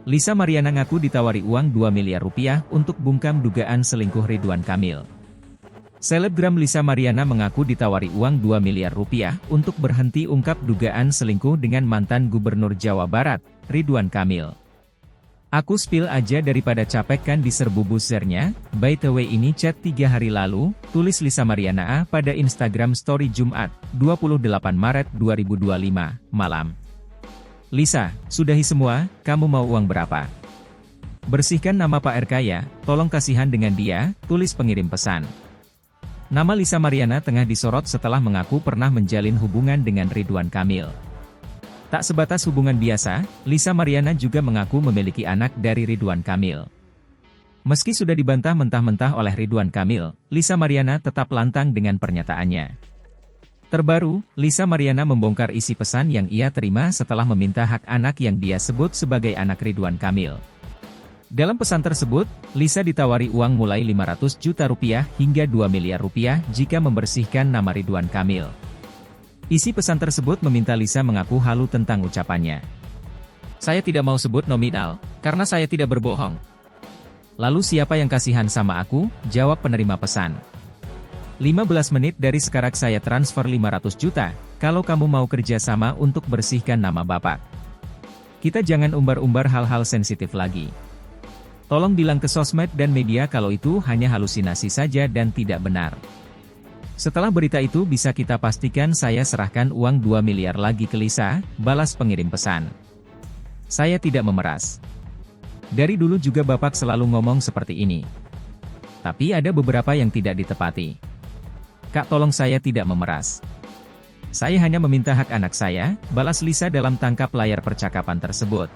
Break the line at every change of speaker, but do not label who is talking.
Lisa Mariana ngaku ditawari uang 2 miliar rupiah untuk bungkam dugaan selingkuh Ridwan Kamil. Selebgram Lisa Mariana mengaku ditawari uang 2 miliar rupiah untuk berhenti ungkap dugaan selingkuh dengan mantan Gubernur Jawa Barat, Ridwan Kamil. "Aku spill aja daripada capek kan diserbu buzzernya, by the way ini chat 3 hari lalu," tulis Lisa Mariana pada Instagram Story Jumat, 28 Maret 2025, malam. "Lisa, sudahi semua, kamu mau uang berapa? Bersihkan nama Pak RK ya, tolong kasihan dengan dia," tulis pengirim pesan. Nama Lisa Mariana tengah disorot setelah mengaku pernah menjalin hubungan dengan Ridwan Kamil. Tak sebatas hubungan biasa, Lisa Mariana juga mengaku memiliki anak dari Ridwan Kamil. Meski sudah dibantah mentah-mentah oleh Ridwan Kamil, Lisa Mariana tetap lantang dengan pernyataannya. Terbaru, Lisa Mariana membongkar isi pesan yang ia terima setelah meminta hak anak yang dia sebut sebagai anak Ridwan Kamil. Dalam pesan tersebut, Lisa ditawari uang mulai 500 juta rupiah hingga 2 miliar rupiah jika membersihkan nama Ridwan Kamil. Isi pesan tersebut meminta Lisa mengaku halu tentang ucapannya. "Saya tidak mau sebut nominal, karena saya tidak berbohong." "Lalu siapa yang kasihan sama aku?" jawab penerima pesan. 15 menit dari sekarang saya transfer 500 juta, kalau kamu mau kerja sama untuk bersihkan nama Bapak. Kita jangan umbar-umbar hal-hal sensitif lagi. Tolong bilang ke sosmed dan media kalau itu hanya halusinasi saja dan tidak benar. Setelah berita itu bisa kita pastikan saya serahkan uang 2 miliar lagi ke Lisa, balas pengirim pesan. "Saya tidak memeras. Dari dulu juga Bapak selalu ngomong seperti ini. Tapi ada beberapa yang tidak ditepati. Kak tolong saya tidak memeras. Saya hanya meminta hak anak saya," balas Lisa dalam tangkap layar percakapan tersebut.